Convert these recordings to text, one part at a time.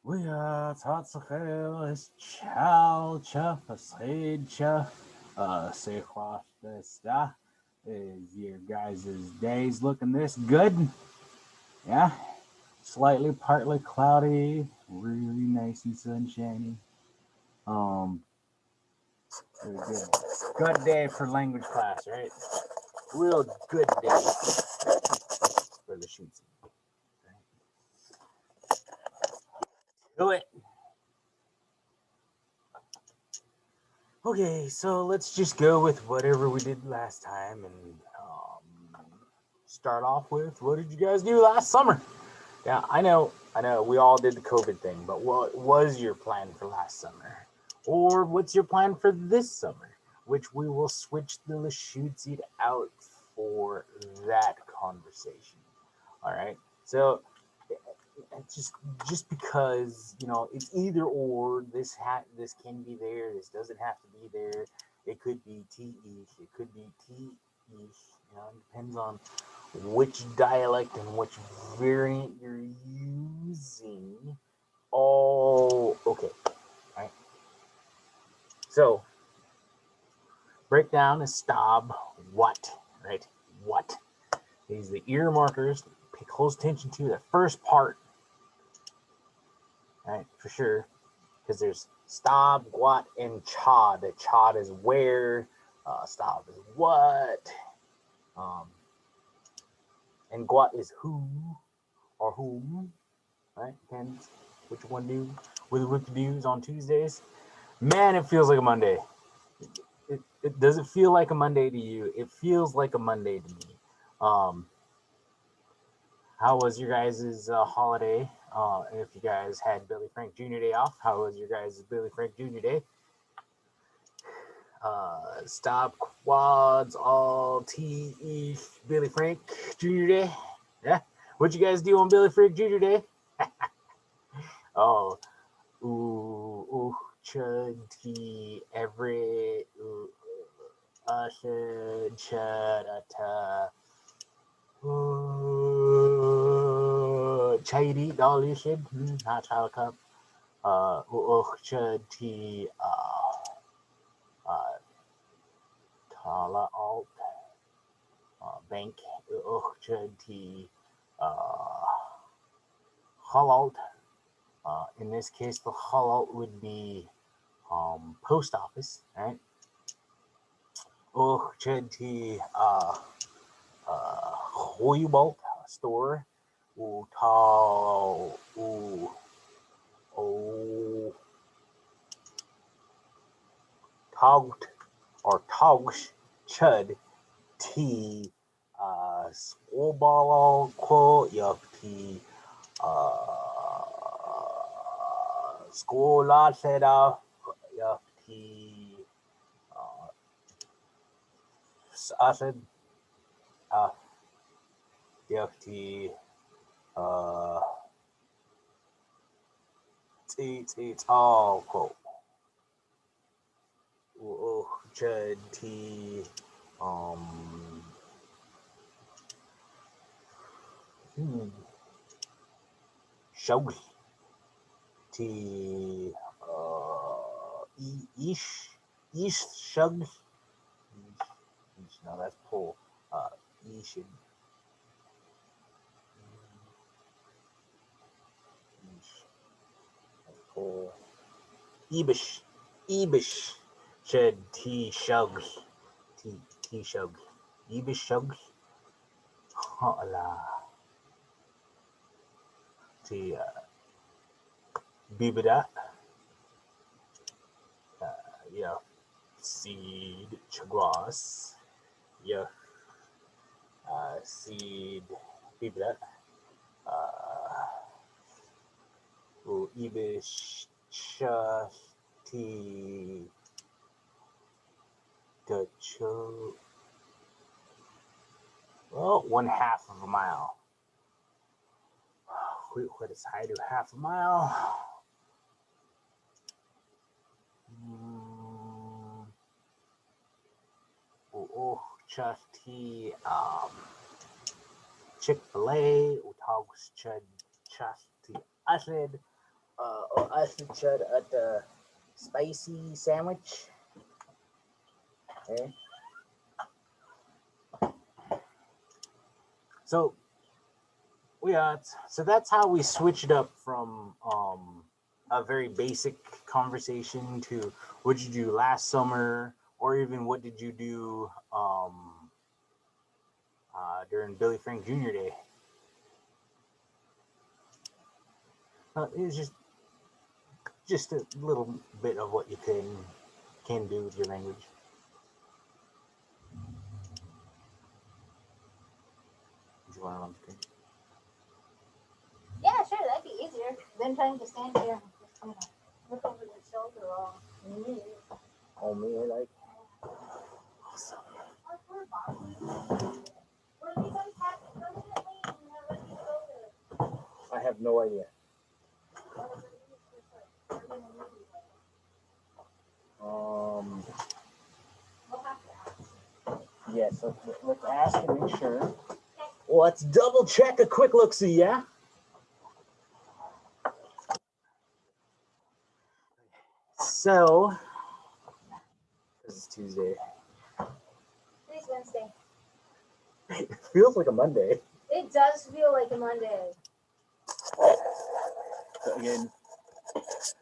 ويا tatsächlich Chalcha Fasadcha Sequoia Vista. Is your guys' days looking this good? Yeah? Slightly partly cloudy, really nice and sunshiny. Um really good. Good day for language class, right? Real good day for the shoots. Do it. Okay, so let's just go with whatever we did last time and start off with what did you guys do last summer? Yeah, I know, we all did the COVID thing, but what was your plan for last summer? Or what's your plan for this summer? Which we will switch the Lashootsied out for that conversation. All right, so just just because it's either or. This can be there. This doesn't have to be there. It could be te. It could be te. It depends on which dialect and which variant you're using. Oh, okay. All right. So break down the stab. What? Right. What? These are the ear markers. Pay close attention to the first part. Right, for sure. Because there's stab, what, and chod. Chod is where, stab is what, um, and what is who or whom, right? Depends which one do, with what you do on Tuesdays. Man, it feels like a Monday. It doesn't feel like a Monday to you. It feels like a Monday to me. Um, how was your guys' holiday? If you guys had Billy Frank Jr. Day off, how was your guys' Billy Frank Jr. Day? Stop quads all T Billy Frank Jr. Day. Yeah. What you guys do on Billy Frank Jr. Day? Oh, chud T every should chud Chady dolly should not child cup. Chud T uh Tala alt bank T halal. In this case, the halal would be post office, right? T Hoybolt store. Tall oh Togt or Togs Chud T Squaball Ko Yup T Skola Seda Yup T Acid Yup T uh it's all quote Chud T um Shogli T Ish Shug no that's pull Ish that's pull Ibish Shed T Shug T Shug Ibish Shug Hala T Bibida yeah Seed Chagras yeah Seed Bibida Ibish T Cho well 1/2 of a mile. What is high to half a mile? Mm, Chasti Chick-fil-A, Utaugs Chud Chasti Acid, I should try at the spicy sandwich. Okay. So so that's how we switched up from a very basic conversation to what did you do last summer, or even what did you do during Billy Frank Jr. Day. It was just a little bit of what you can do with your language. Do you want to run screen? Yeah, sure, that'd be easier than trying to stand here and just look over your shoulder all me. Oh, me, like. Awesome. I have no idea. Um. Yes, let's ask and make sure. Well, let's double check a quick look see, yeah? So, this is Tuesday. Today's Wednesday. It feels like a Monday. It does feel like a Monday. So again,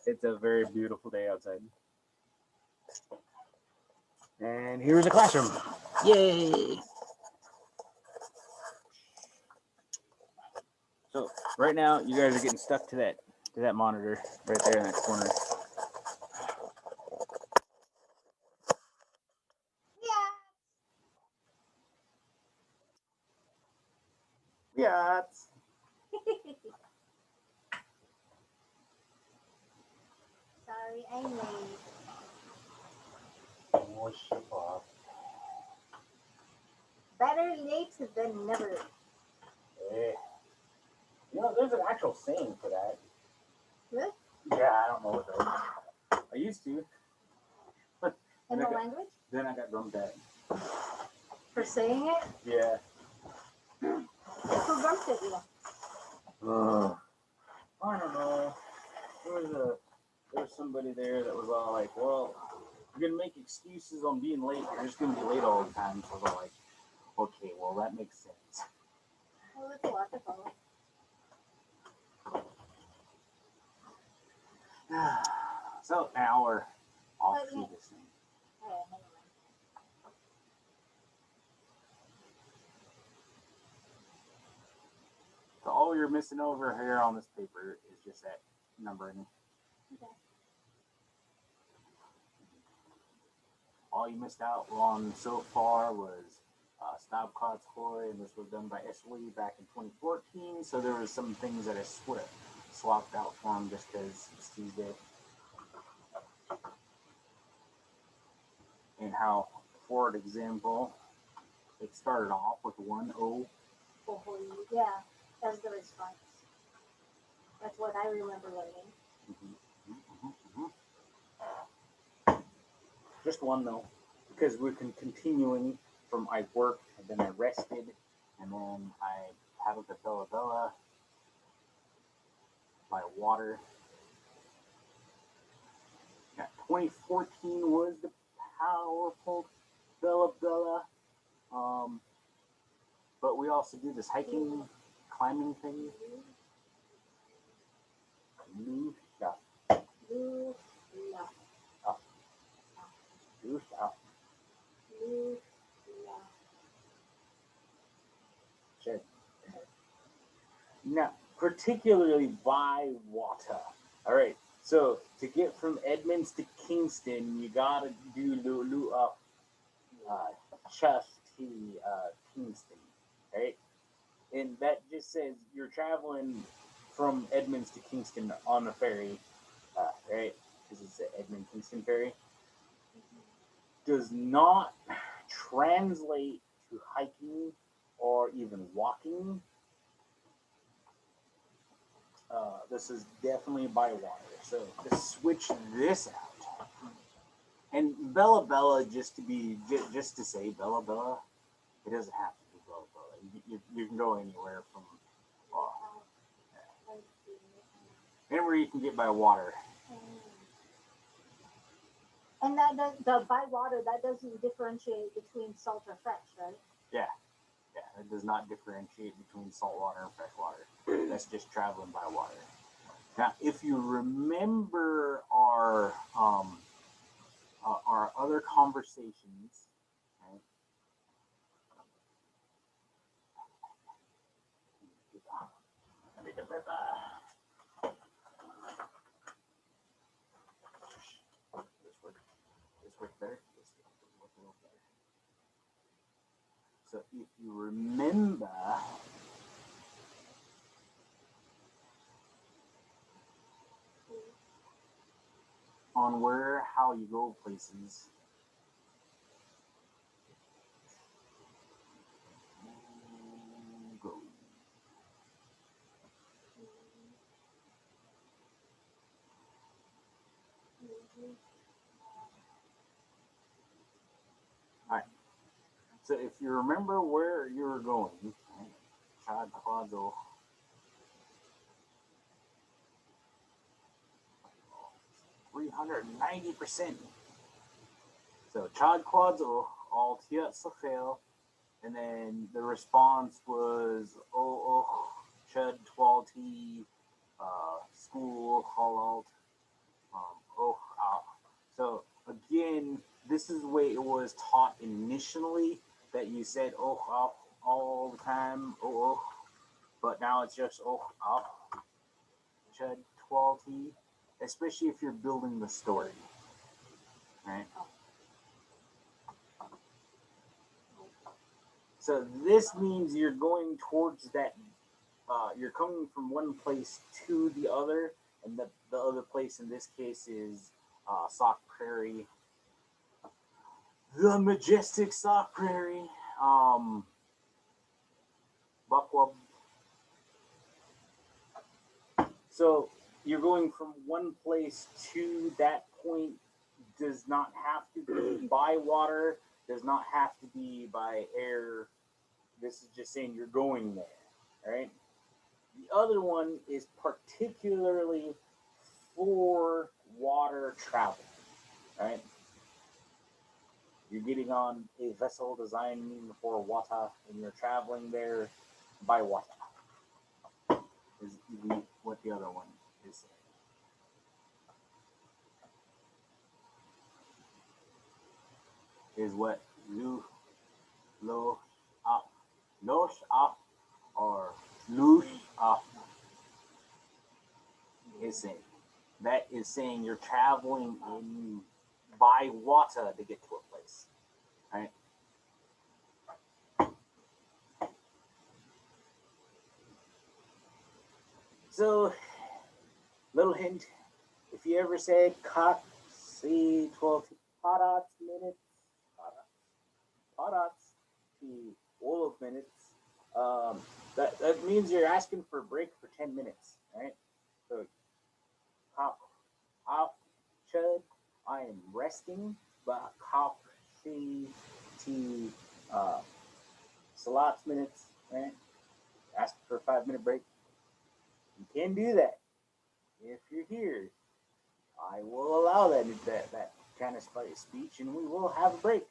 it's a very beautiful day outside. And here's the classroom. Yay! So right now, you guys are getting stuck to that monitor right there in that corner. Yeah. Sorry, I'm late. Better late than never. Yeah. You know, there's an actual saying for that. Really? Yeah, I don't know what that is. I used to. In the language? Then I got grumped at. For saying it? Yeah. Who grumped at you? I don't know. There was somebody there that was all like, well, you're gonna make excuses on being late. You're just gonna be late all the time. So I was all like, okay, well that makes sense. Well, it's a lot to follow. So now we're off through this thing. So all you're missing over here on this paper is just that numbering. Okay. All you missed out on so far was Stop Cloud's Core, and this was done by SWE back in 2014. So there was some things that I swapped out for him just because it's Tuesday. And how, for an example, it started off with 1-0. Yeah, that's the response. That's what I remember learning. Just one though, because we're continuing from I worked and then I rested and then I paddled the Bella Bella by water. Yeah, 2014 was the powerful Bella Bella. But we also do this hiking, climbing thing. Lucia. Sure. Now, particularly by water. All right. So to get from Edmonds to Kingston, you gotta do just to Kingston, right? And that just says you're traveling from Edmonds to Kingston on a ferry, right? Because it's the Edmond Kingston ferry. Does not translate to hiking or even walking. This is definitely by water. So to switch this out, and Bella Bella, just to say Bella Bella, it doesn't have to be Bella Bella. You can go anywhere from. And whatever you can get by water. And that the by water, that doesn't differentiate between salt or fresh, right? Yeah, it does not differentiate between salt water and fresh water. That's just traveling by water. Now, if you remember our other conversations, right? Let me get that. This work better. This work a little better. So if you remember, on how you go places. Go. All right. So if you remember where you were going, Chad Quadro. 390%. So Chad Quadro, Altia fail, and then the response was Chad 12T, school, Halalt, So again, this is the way it was taught initially, that you said all the time, but now it's just Chad 12T, especially if you're building the story, right? So this means you're going towards that, you're coming from one place to the other, and the other place in this case is Sauk Prairie, the majestic Sauk Prairie, Buckwub. So you're going from one place to that point. Does not have to be by water, does not have to be by air. This is just saying you're going there, right? The other one is particularly for water travel, right? You're getting on a vessel designed for water, and you're traveling there by water. Is what the other one is saying. Is what lu lo up losh up or loosh up is saying. That is saying you're traveling in by water to get to a place, right? So, little hint: if you ever say "cut," see 12 parats minutes, parats to all of minutes, that means you're asking for a break for 10 minutes, right? So, how should I am resting, but how see to slots minutes, right? Ask for a 5 minute break. You can do that if you're here. I will allow that kind of speech, and we will have a break.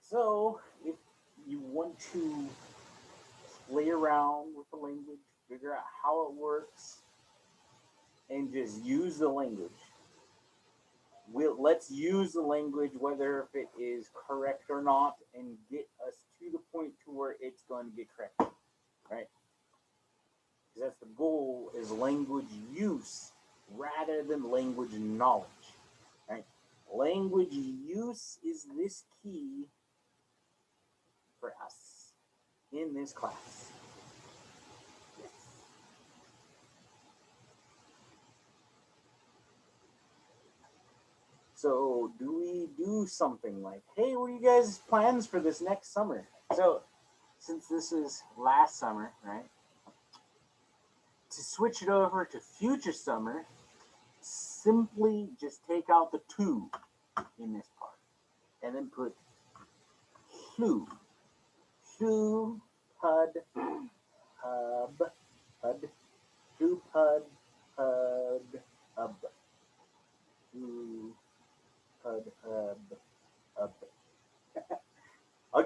So, if you want to play around with the language, figure out how it works, and just use the language. Let's use the language, whether if it is correct or not, and get us to the point to where it's going to get correct, right? Because that's the goal, is language use rather than language knowledge, right? Language use is this key for us in this class. Yes. So do we do something like, hey, what are you guys' plans for this next summer? So since this is last summer, right? To switch it over to future summer, simply just take out the to in this part and then put flew, pud, hub,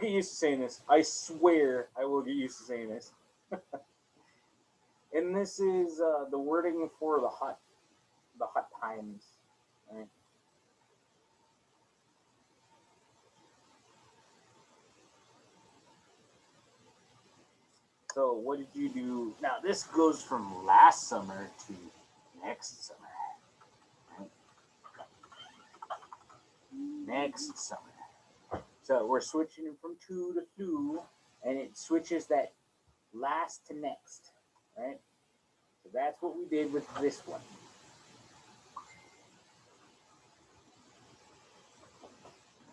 get used to saying this. I swear I will get used to saying this. And this is the wording for the hot times. Right? So what did you do? Now this goes from last summer to next summer. Right? Next summer. So we're switching from to to flu, and it switches that last to next. Right? So that's what we did with this one.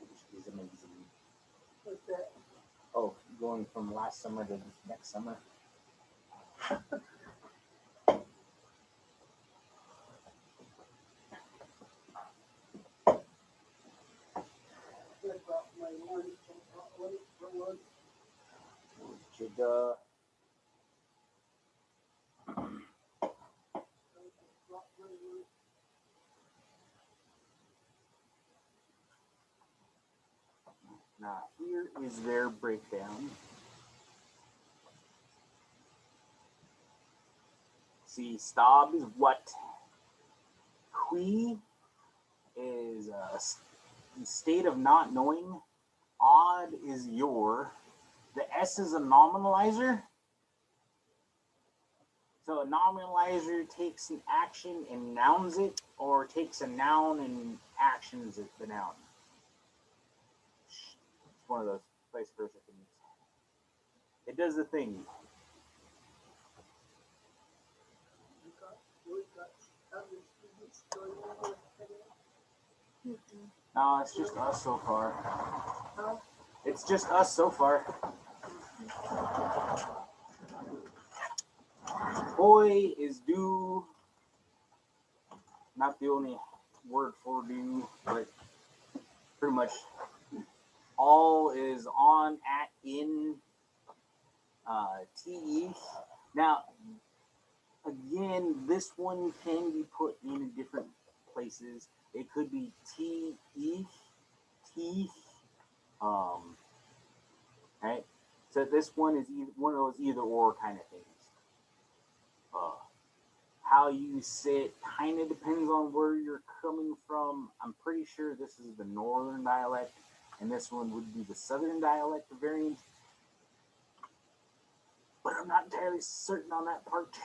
Which is amazing. What's that? Oh, going from last summer to next summer. Should, now here is their breakdown. See, stab is what. Qui is a state of not knowing. Odd is your. The S is a nominalizer. So a nominalizer takes an action and nouns it, or takes a noun and actions it, the noun. It's one of those vice versa things. It does the thing. No, it's just us so far. It's just us so far. Boy is due. Not the only word for due, but pretty much all is on, at, in, te. Now, again, this one can be put in different places. It could be te, teeth, right? So this one is one of those either or kind of things. How you say it kind of depends on where you're coming from. I'm pretty sure this is the northern dialect, and this one would be the southern dialect variant. But I'm not entirely certain on that part.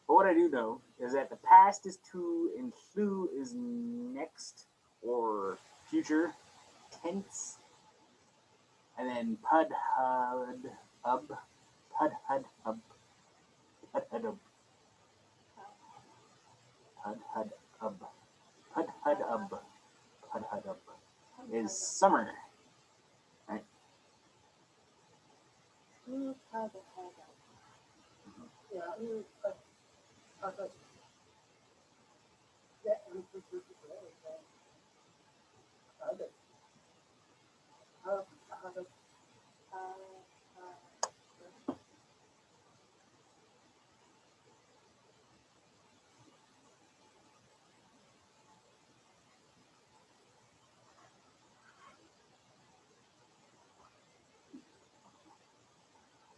But what I do know is that the past is to and flu is next or future tense. And then pud hud ub, pud hud ub, pud hud ub, pud hud ub, pud hud ub, pud hud ub is summer. Right?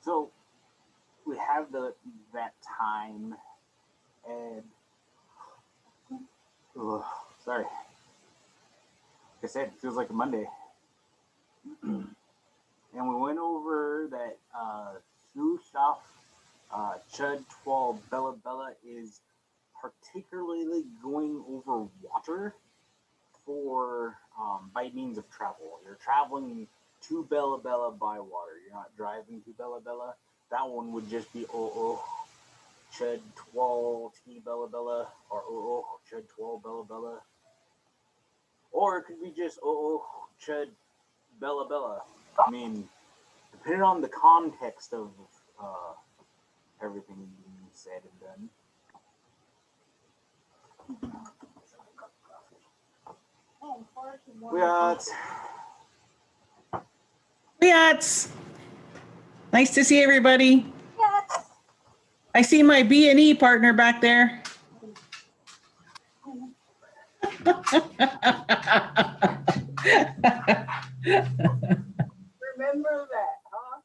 So we have that time, and sorry, like I said, it feels like a Monday. And we went over that Sushaf Chud Twal Bella Bella is particularly going over water for by means of travel. You're traveling to Bella Bella by water. You're not driving to Bella Bella. That one would just be Chud Twal T Bella Bella, or Chud Twal Bella Bella. Or it could be just Chud Bella Bella. I mean, depending on the context of everything being said and done. Yes. Nice to see everybody. Yes. I see my B&E partner back there. remember that, huh?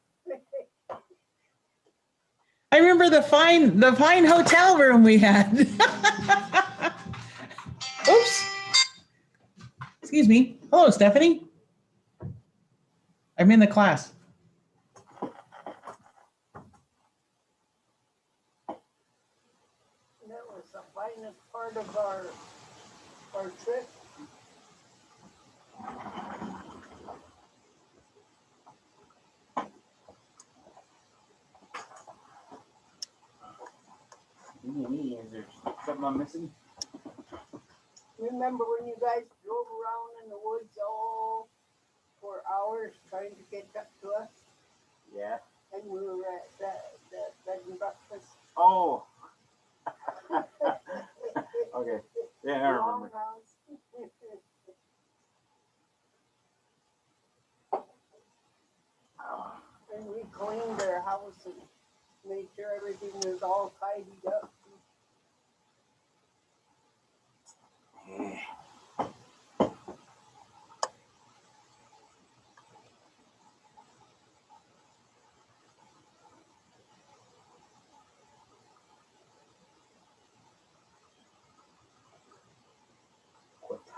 I remember the fine hotel room we had. Oops. Excuse me. Hello, Stephanie. I'm in the class. That was the finest part of our trip. Is there something I'm missing? Remember when you guys drove around in the woods all for hours trying to get up to us? Yeah. And we were at that bed and breakfast. Oh. Okay. Yeah, I remember. Longhouse. And we cleaned their house and made sure everything was all tidied up.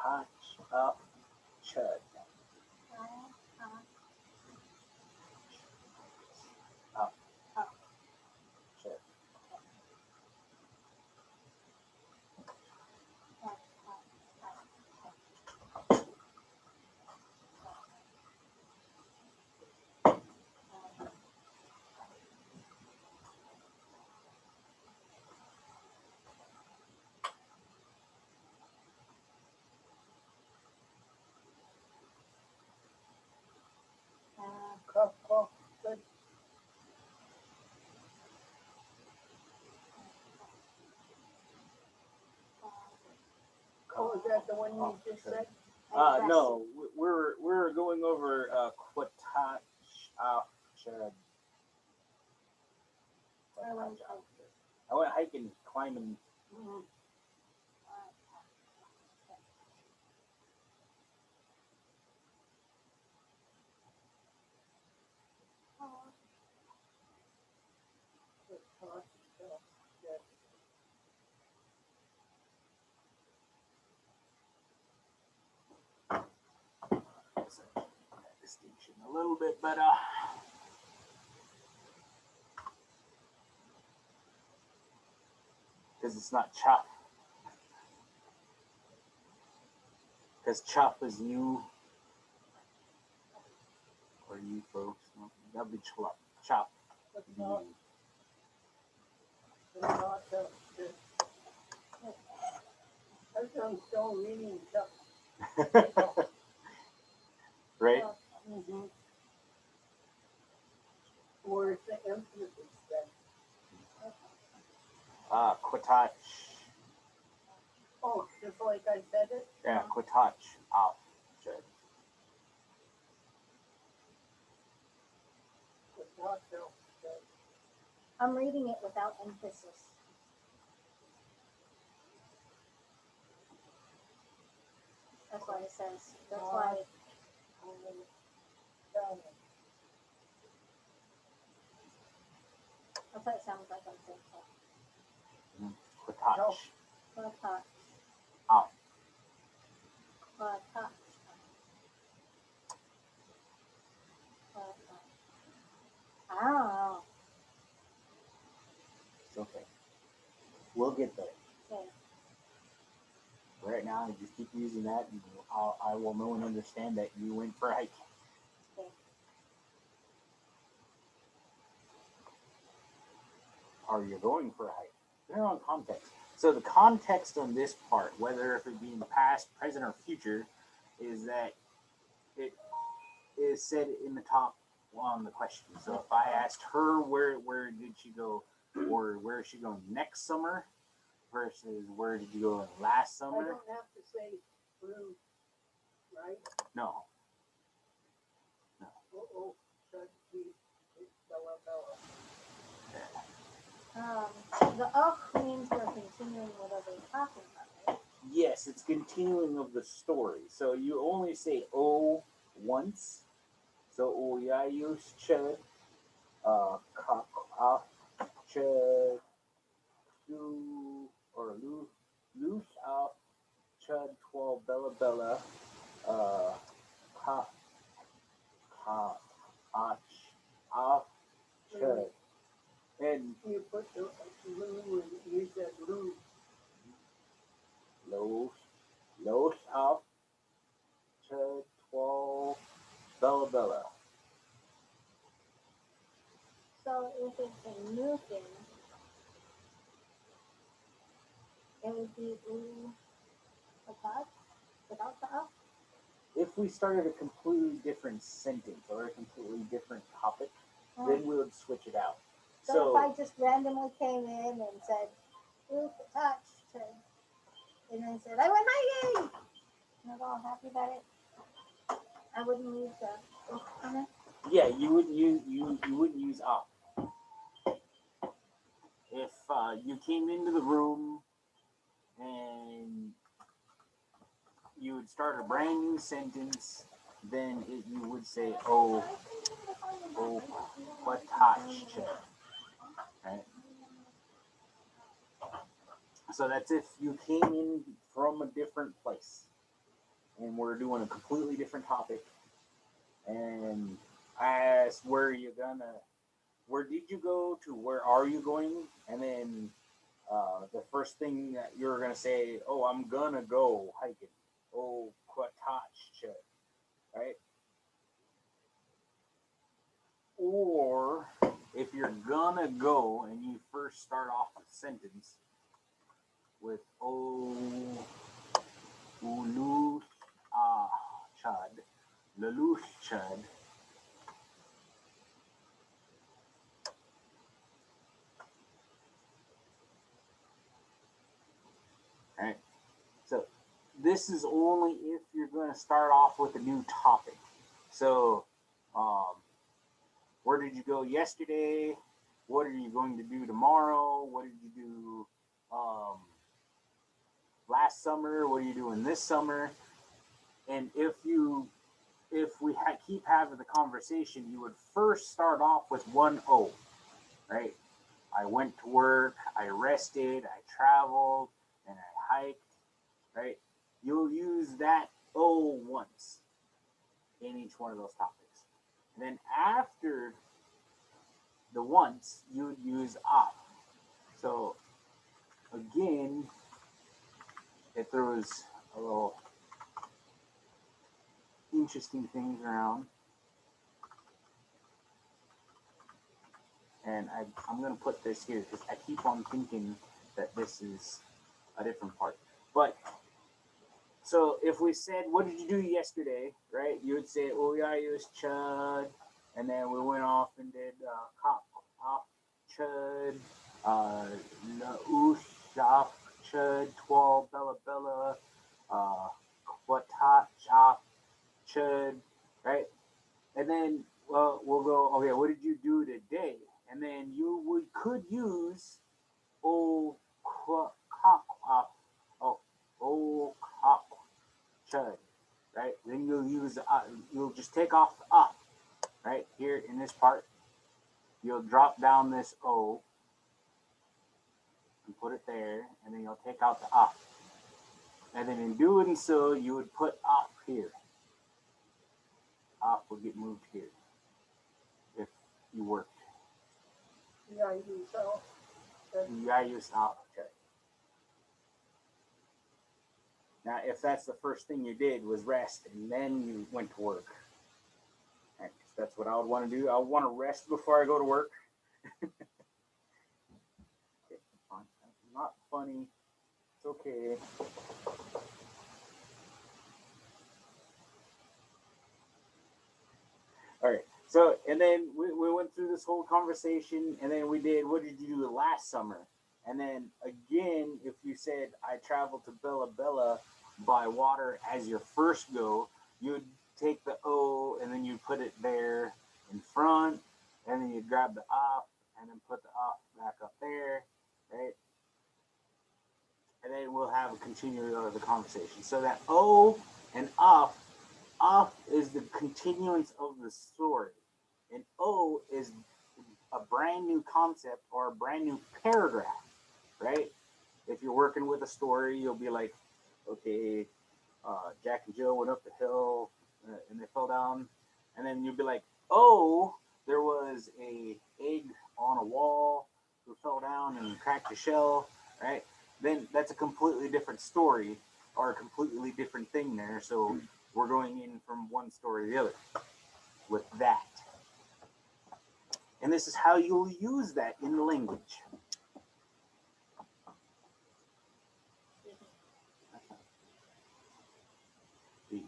Touch up, chud. Up, chud. Cough, cough, good. Oh, is that the one you just said? No, we're going over Quatach chud. I went hiking, climbing. Mm-hmm. Distinction a little bit better. Because it's not chop. Because chop is you. Or you folks. That'd be chop. Chop. That sounds so meaning. Right? Mm-hmm. Where's the emphasis then? Quatach. Oh, just like I said it? Yeah, Quatach out. I'm reading it without emphasis. That's why it says. That's why. That's what it sounds like I'm saying. Quatach. Quatach. Out. Quatach. I don't know. It's okay. We'll get there. Okay. Right now, just keep using that, and I will know and understand that you went for a hike. Okay. Or you're going for a hike. Depending on context. So the context on this part, whether if it be in the past, present, or future, is that it is said in the top on the question. So if I asked her where did she go, or where is she going next summer, versus where did you go last I summer? don't have to say blue, right? No. Oh, should be Bella. The ugh means we're continuing whatever we're talking about, right? Yes, it's continuing of the story. So you only say "oh" once. So uyayus chud, kak off chud, lu or loose off chud 12 bella bella, uh, ka ka ach off chud. And You put the loo and use that loo. los off chud 12 bella bella. So if it's a new thing, it would be ooh, without the up. If we started a completely different sentence or a completely different topic, then we would switch it out. So if I just randomly came in and said, ooh, touch, and then said, I went hiking, and I was all happy about it, I wouldn't use the ooh on it. yeah, you wouldn't use up. If you came into the room and you would start a brand new sentence, then you would say, oh, what touch, right? So that's if you came in from a different place and we're doing a completely different topic. And I asked, where did you go to? Where are you going? And then the first thing that you're going to say, oh, I'm going to go hiking. Oh, kwatach, right? Or if you're going to go and you first start off the sentence with, oh, ulu, chad, lalush, chad. Right? So this is only if you're going to start off with a new topic. So, where did you go yesterday? What are you going to do tomorrow? What did you do last summer? What are you doing this summer? And if we keep having the conversation, you would first start off with one O, right? I went to work, I rested, I traveled, and I hiked, right? You'll use that O once in each one of those topics. And then after the once, you would use op. So again, it throws a little interesting things around. And I'm going to put this here because I keep on thinking that this is a different part. But so if we said, what did you do yesterday, right? You would say, oh, yeah, I used chud. And then we went off and did cop, off, chud, oosh, off, chud, 12, bella, bella, quatat, chop, chud, right? And then we'll go, okay, what did you do today? And then we could use oh, cock, oh, cock, chud, right? Then you'll just take off the up, right? Here in this part, you'll drop down this O and put it there, and then you'll take out the up. And then in doing so, you would put up here. Up will get moved here if you worked. Yeah, you so. Yeah, you stop. Okay. Now, if that's the first thing you did was rest and then you went to work, right, that's what I would want to do. I would want to rest before I go to work. Okay, fine. That's not funny. It's okay. All right. So, and then we went through this whole conversation, and then we did, what did you do last summer? And then again, if you said, I traveled to Bella Bella by water as your first go, you'd take the O and then you put it there in front, and then you grab the up and then put the up back up there, right? And then we'll have a continuity of the conversation. So that O and up off is the continuance of the story, and O is a brand new concept or a brand new paragraph, right? If you're working with a story, you'll be like, okay, Jack and Jill went up the hill and they fell down, and then you'll be like, oh, there was a egg on a wall who fell down and cracked a shell, right? Then that's a completely different story or a completely different thing there. So we're going in from one story to the other with that. And this is how you'll use that in the language.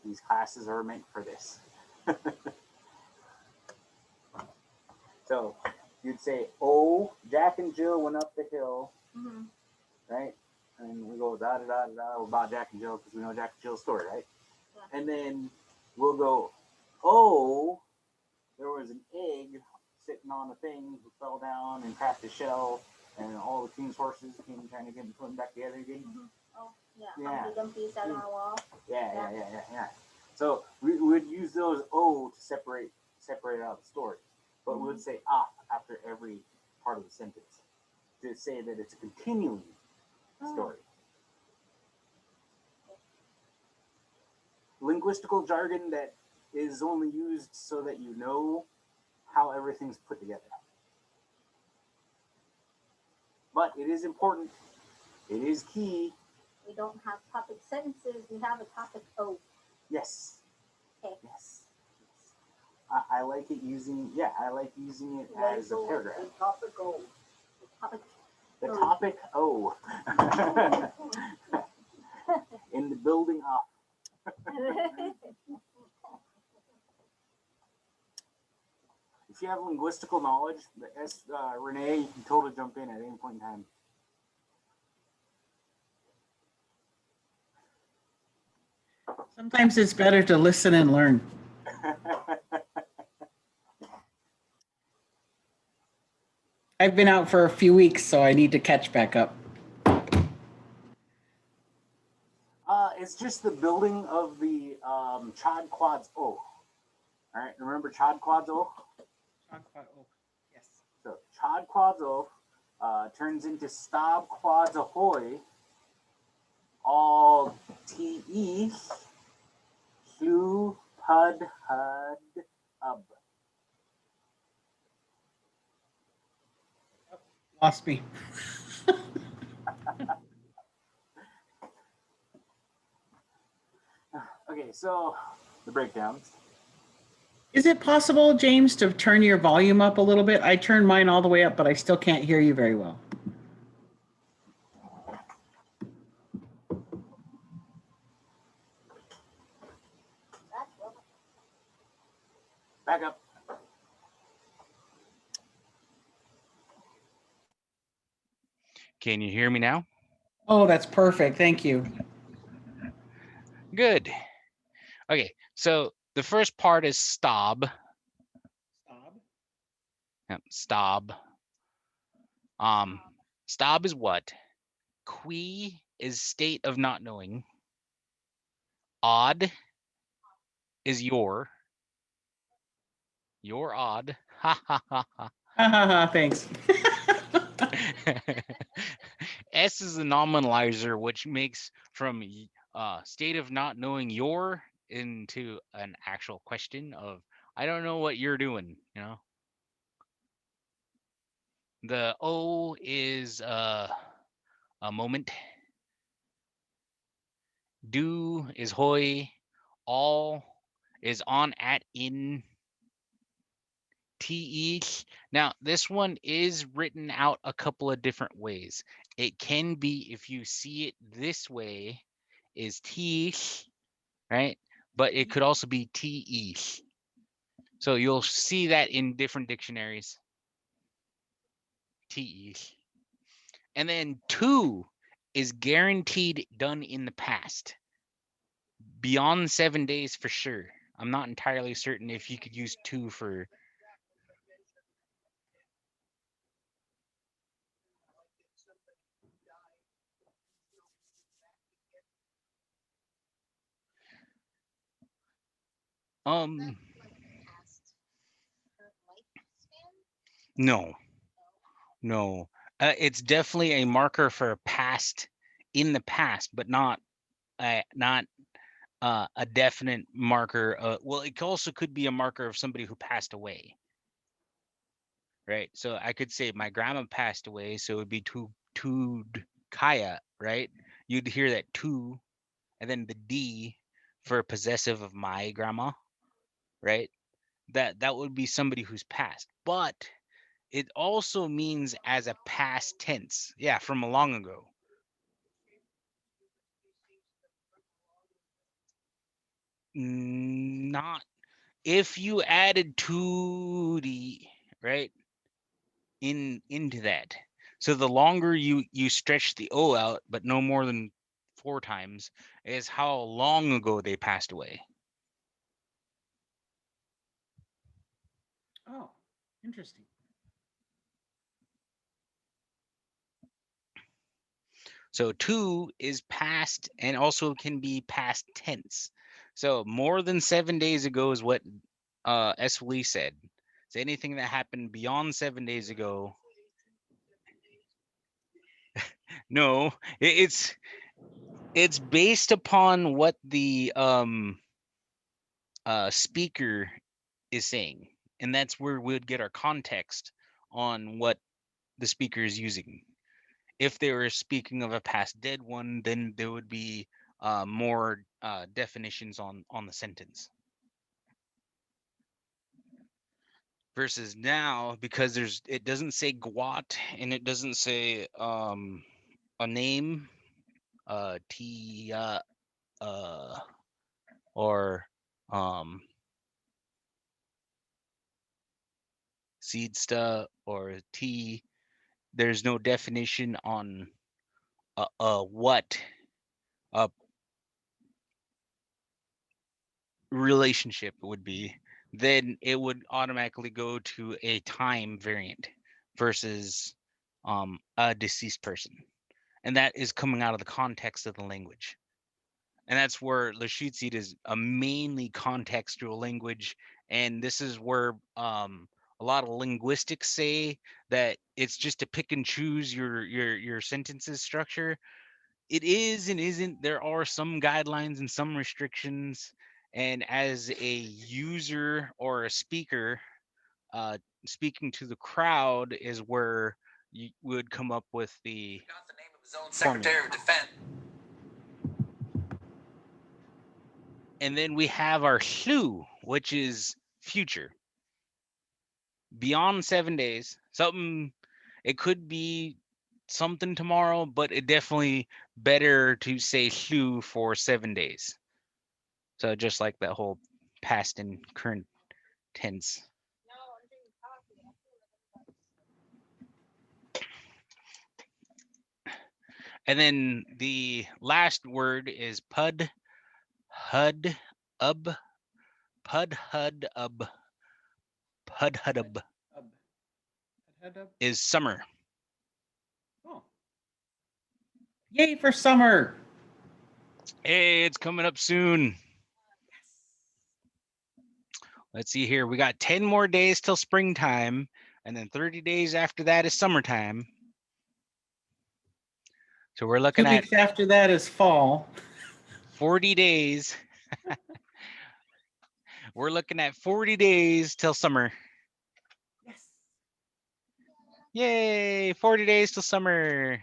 These classes are meant for this. So you'd say, oh, Jack and Jill went up the hill, right? And we go da da da da about Jack and Jill because we know Jack and Jill's story, right? Yeah. And then we'll go, oh, there was an egg sitting on the thing who fell down and cracked a shell, and all the king's horses came trying to get them put back together again. Oh, yeah. Humpty Dumpty sat on a wall. Yeah. So we would use those O to separate out the story, but we would say after every part of the sentence to say that it's a continuing story. Linguistical jargon that is only used so that you know how everything's put together. But it is important. It is key. We don't have topic sentences. We have a topic O. Yes. Okay. Yes. I like it using. Yeah, I like using it as a paragraph. The topic O. The topic O. In the building up. If you have linguistical knowledge, Renee, you can totally jump in at any point in time. Sometimes it's better to listen and learn. I've been out for a few weeks, so I need to catch back up. It's just the building of the Chod Quads O. All right, remember Chod Quads O? Chod Quad O. Yes. So Chod Quads O turns into Stab Quads Ahoy. All TE. Hlu Pud Hud Ub. Lost me. Okay, so the breakdowns. Is it possible, James, to turn your volume up a little bit? I turned mine all the way up, but I still can't hear you very well. Back up. Can you hear me now? Oh, that's perfect. Thank you. Good. Okay, so the first part is stab. Yep, stab. Stab is what? Qui is state of not knowing. Odd is your. You're odd. Ha ha ha ha. Thanks. S is the nominalizer, which makes from state of not knowing your into an actual question of I don't know what you're doing, you know. The O is a moment. Do is hoy. All is on, at, in. TE. Now, this one is written out a couple of different ways. It can be, if you see it this way, is T, right? But it could also be TE. So you'll see that in different dictionaries. TE. And then two is guaranteed done in the past. Beyond 7 days for sure. I'm not entirely certain if you could use two for. Um, no, no. It's definitely a marker for past in the past, but not not a definite marker. Well, it also could be a marker of somebody who passed away, right? So I could say my grandma passed away, so it would be to Kaya, right? You'd hear that tu, and then the D for possessive of my grandma, right? That would be somebody who's passed, but it also means as a past tense, yeah, from a long ago. Not if you added to the right into that. So the longer you stretch the O out, but no more than 4 times, is how long ago they passed away. Oh, interesting. So two is past and also can be past tense. So more than 7 days ago is what S. Lee said. So anything that happened beyond 7 days ago. No, it's based upon what the speaker is saying, and that's where we'd get our context on what the speaker is using. If they were speaking of a past dead one, then there would be more definitions on the sentence. Versus now, because it doesn't say gwat and it doesn't say a name, t or seedsta or t. There's no definition on what a relationship would be, then it would automatically go to a time variant versus a deceased person. And that is coming out of the context of the language. And that's where Lashitsit is a mainly contextual language. And this is where a lot of linguistics say that it's just to pick and choose your sentences structure. It is and isn't. There are some guidelines and some restrictions. And as a user or a speaker, uh, speaking to the crowd is where you would come up with the name of his own Secretary of Defense. And then we have our hlu, which is future. Beyond 7 days. Something, it could be something tomorrow, but it definitely better to say hlu for 7 days. So just like that whole past and current tense. And then the last word is pud, hud, ub, pud, hud, ub, pud, hud, ub is summer. Oh. Yay for summer. Hey, it's coming up soon. Let's see here. We got 10 more days till springtime, and then 30 days after that is summertime. So we're looking 2 at weeks after that is fall. 40 days. We're looking at 40 days till summer. Yes. Yay, 40 days till summer.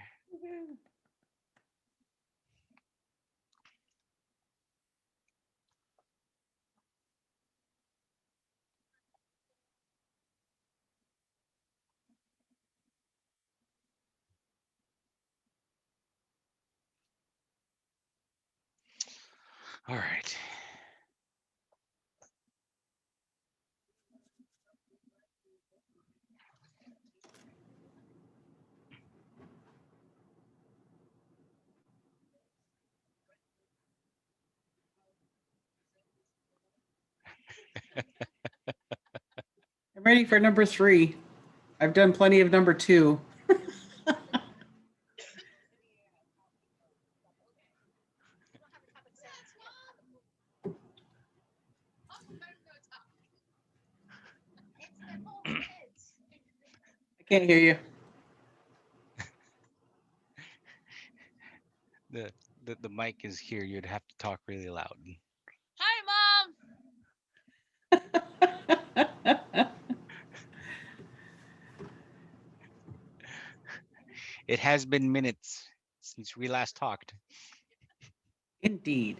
All right. I'm ready for number 3. I've done plenty of number 2. Can't hear you. The mic is here. You'd have to talk really loud. Hi, Mom. It has been minutes since we last talked. Indeed.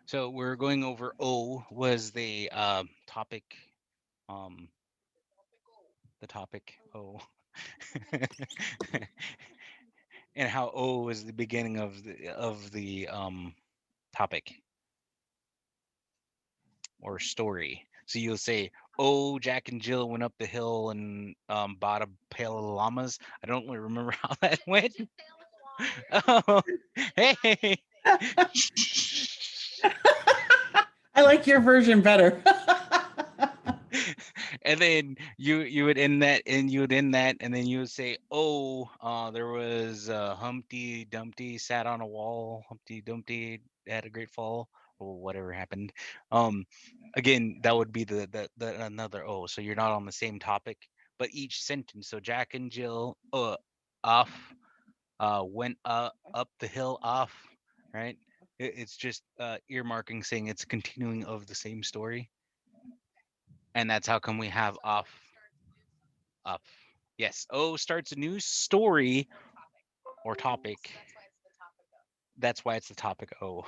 So we're going over O was the topic. The topic O. And how O was the beginning of the topic or story. So you'll say, "Oh, Jack and Jill went up the hill and bought a pail of llamas." I don't really remember how that went. Oh, hey. I like your version better. And then you would end that, and you would end that, and then you would say, "Oh, there was Humpty Dumpty sat on a wall. Humpty Dumpty had a great fall, or whatever happened." Again, that would be the another O. So you're not on the same topic, but each sentence. So Jack and Jill off went up the hill off, right? It's just earmarking, saying it's a continuing of the same story. And that's how come we have off. Yes. O starts a new story or topic. That's why it's the topic O.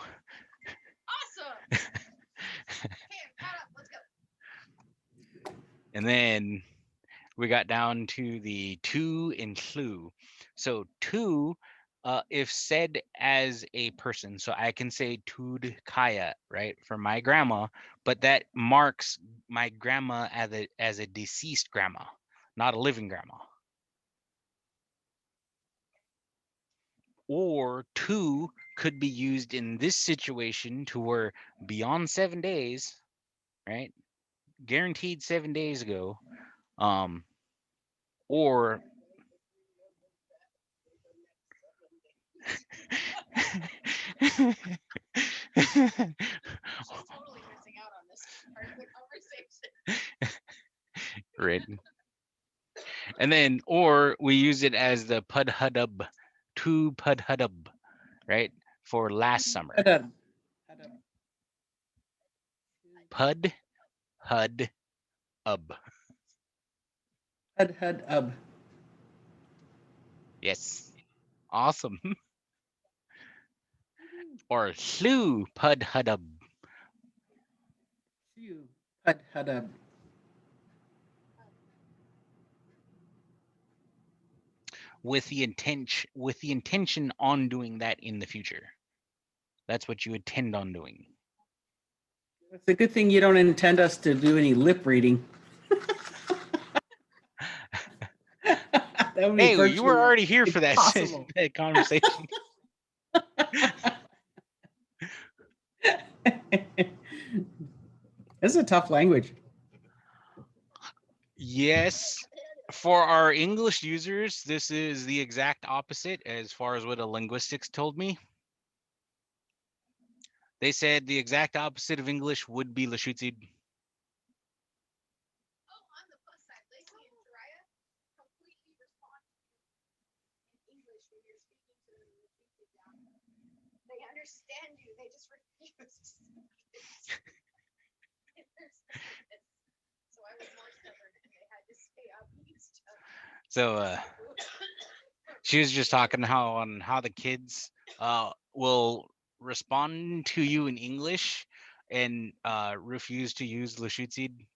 Awesome. And then we got down to the tu and flu. So tu, if said as a person, so I can say tud kaya, right, for my grandma, but that marks my grandma as a deceased grandma, not a living grandma. Or two could be used in this situation to where beyond 7 days, right? Guaranteed 7 days ago. Or right. And then, or we use it as the pudhudub, tu pudhudub, right? For last summer. Pud, hud, ub. Hud. Yes. Awesome. Or hlu pudhudub. Hud. With the intention on doing that in the future. That's what you intend on doing. It's a good thing you don't intend us to do any lip reading. Hey, you were already here for that, that conversation. It's a tough language. Yes. For our English users, this is the exact opposite as far as what a linguistics told me. They said the exact opposite of English would be Lashutsid. They understand you. They just refuse. So I was more stubborn, and they had to stay up east. So she was just talking how the kids will respond to you in English and refuse to use Lashutsid.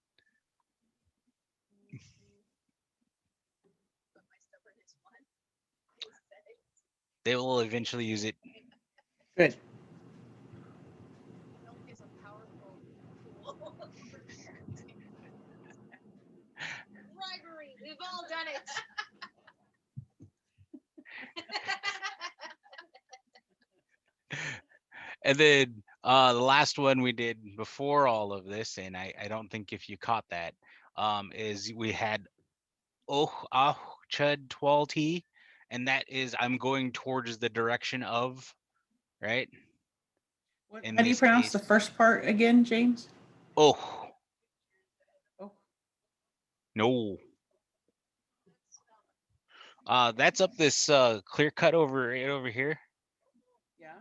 They will eventually use it. Good. Bribery. We've all done it. And then the last one we did before all of this, and I don't think if you caught that, is we had oh ah chud twalti, and that is I'm going towards the direction of, right? In How do you this pronounce case, the first part again, James? oh, Oh, no. That's up this clear cut over right over here. yeah.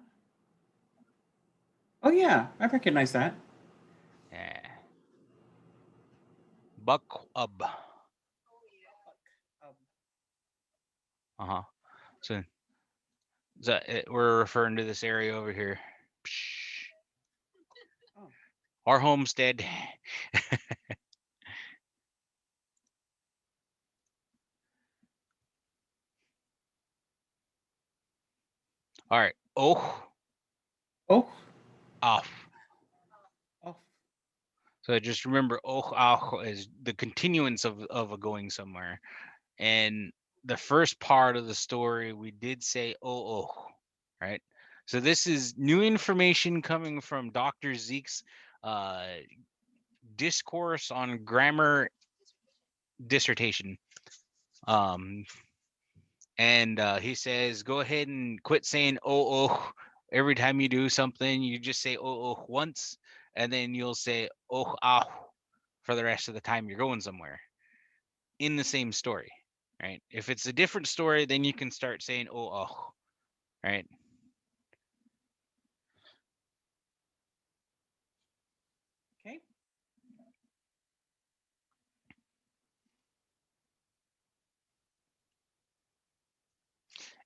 Oh, yeah. I recognize that. Yeah. Buck up. Uh-huh. So, we're referring to this area over here. Psh. Oh. Our homestead. All right. Oh, Oh. off. Oh. So just remember, oh, ah is the continuance of a going somewhere. And the first part of the story, we did say, oh, right? So this is new information coming from Dr. Zeke's discourse on grammar dissertation. And he says, go ahead and quit saying oh every time you do something. You just say oh once, and then you'll say oh ah for the rest of the time you're going somewhere in the same story, right? If it's a different story, then you can start saying oh, right? Okay.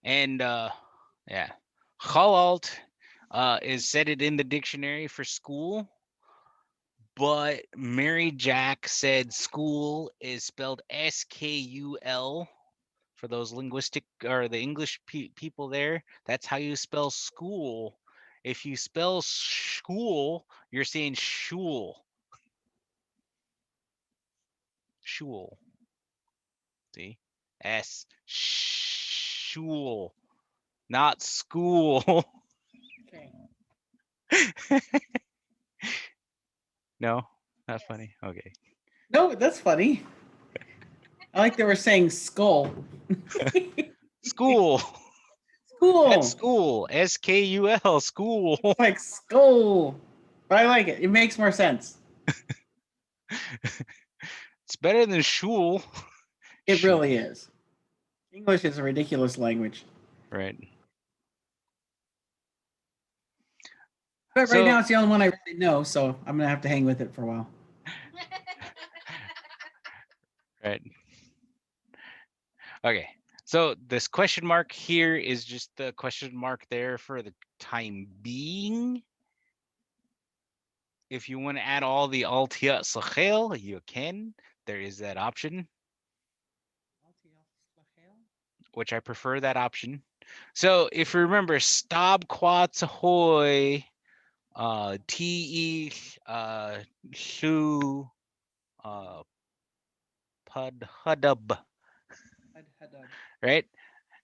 And yeah, halalt is said it in the dictionary for school, but Mary Jack said school is spelled SKUL. For those linguistic or the English people there, that's how you spell school. If you spell school, you're saying shul. Shul. See? S. Shul. Not school. Okay. No? Not funny? Okay. No, that's funny. I like that we're saying skull. School. That's School. school. SKUL. School. It's like skull. But I like it. It makes more sense. It's better than shul. It really is. English is a ridiculous language. Right. But right So now it's the only one I really know, so I'm gonna have to hang with it for a while. right. Okay. So this question mark here is just the question mark there for the time being. If you want to add all the Altia Sachel, you can. There is that option, which I prefer that option. So if you remember, Stab Quats Ahoy, Te, Shu, Pud Hudub, right?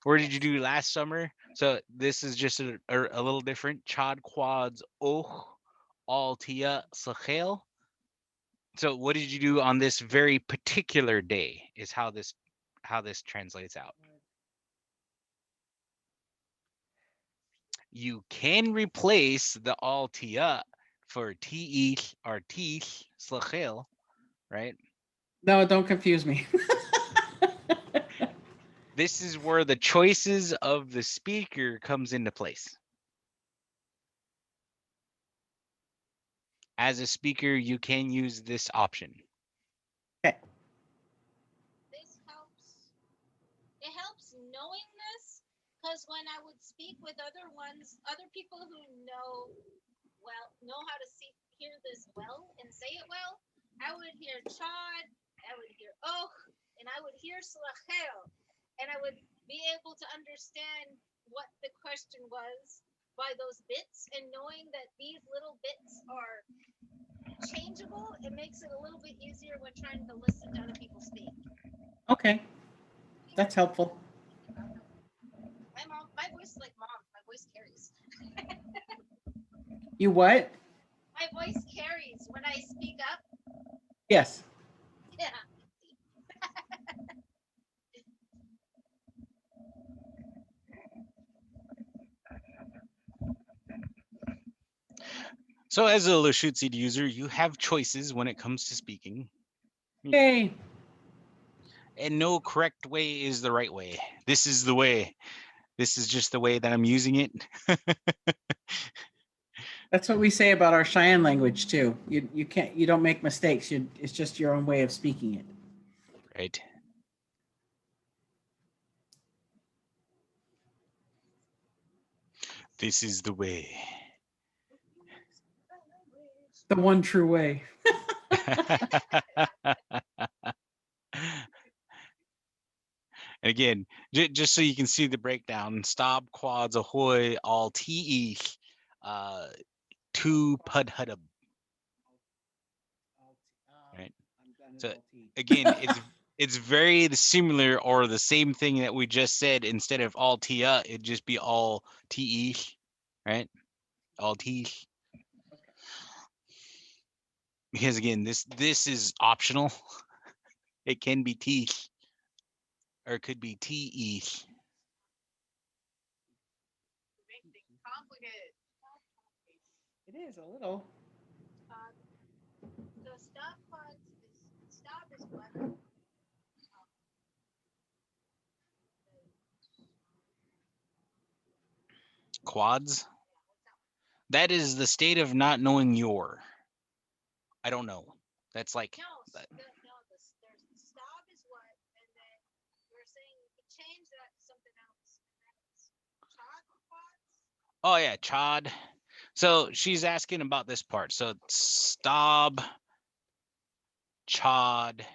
Where did you do last summer? So this is just a little different. Chad Quads Och, Altia Sachel. So what did you do on this very particular day is how this translates out. You can replace the Altia for Te or Te Slachel, right? No, don't confuse me. This is where the choices of the speaker comes into place. As a speaker, you can use this option. Okay. This helps. It helps knowing this because when I would speak with other people who know how to hear this well and say it well, I would hear chad, I would hear och, and I would hear slachel, and I would be able to understand what the question was by those bits, and knowing that these little bits are changeable, it makes it a little bit easier when trying to listen to other people speak. Okay. That's helpful. My voice is like mom. My voice carries. You what? My voice carries when I speak up. Yes. Yeah. So as a Lushootseed user, you have choices when it comes to speaking. Yay. And no correct way is the right way. This is the way. This is just the way that I'm using it. That's what we say about our Cheyenne language too. You don't make mistakes. It's just your own way of speaking it. Right. This is the way. The one true way. And again, just so you can see the breakdown, Stob, Quads, Ahoy, all TE, two Pud Hudub. Right. So again, it's very similar or the same thing that we just said. Instead of Altia, it'd just be all TE, right? All T. Because again, this is optional. It can be T, or it could be TE. Complicated. It is a little. So stop is what? Quads. That is the state of not knowing your. I don't know. That's like. No, there's stop is what, and then we're saying you could change that to something else. And that's chod quads. Oh yeah, chod. So she's asking about this part. So stob, chod,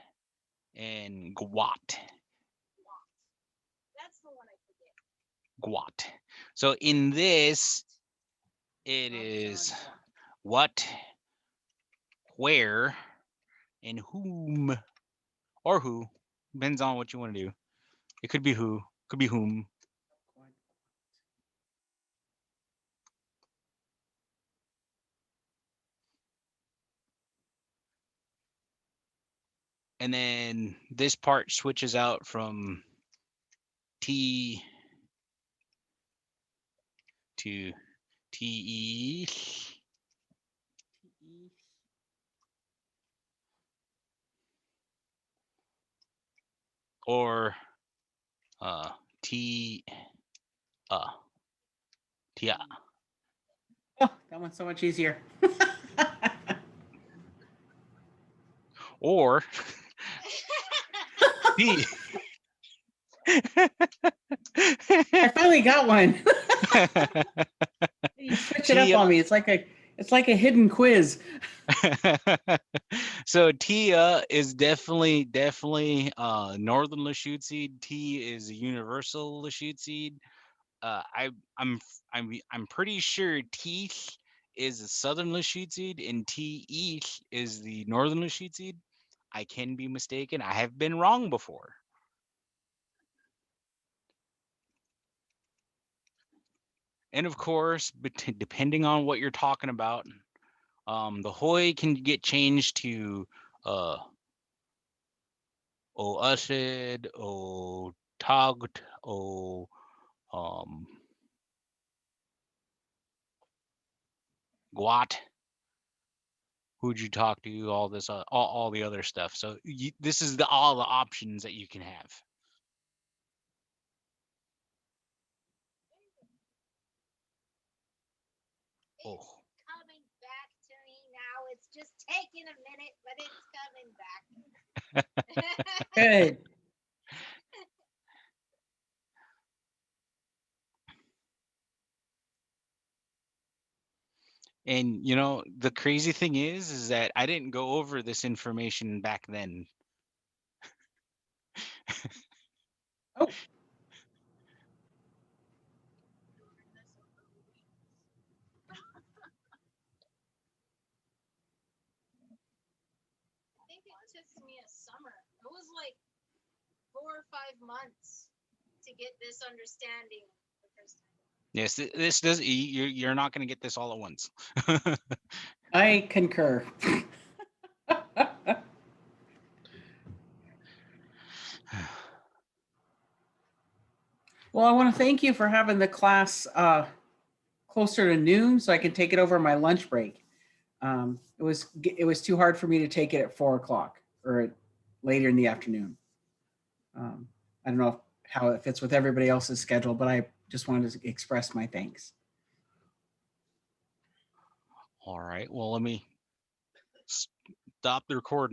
and gwat. That's the one I forget. Gwat. So in this, it is what, where, and whom, or who. Depends on what you want to do. It could be who, could be whom. And then this part switches out from T to TE. Or T Tia. Oh, that one's so much easier. Or T. I finally got one. You switch it up on me. It's like a hidden quiz. So Tia is definitely northern Lushootseed. T is a universal Lushootseed. I'm pretty sure Teeth is a southern Lushootseed and TE is the northern Lushootseed. I can be mistaken. I have been wrong before. And of course, depending on what you're talking about, the Hoy can get changed to O Usid, O Togged, O Guat. Who'd you talk to? All this, all the other stuff. So this is all the options that you can have. Oh. Coming back to me now. It's just taking a minute, but it's coming back. Good. And you know, the crazy thing is that I didn't go over this information back then. Oh. I think it took me a summer. It was like 4 or 5 months to get this understanding the first time. Yes, this does. You're not going to get this all at once. I concur. Well, I want to thank you for having the class closer to noon so I can take it over my lunch break. It was too hard for me to take it at 4 o'clock or later in the afternoon. I don't know how it fits with everybody else's schedule, but I just wanted to express my thanks. All right. Well, let me stop the recording.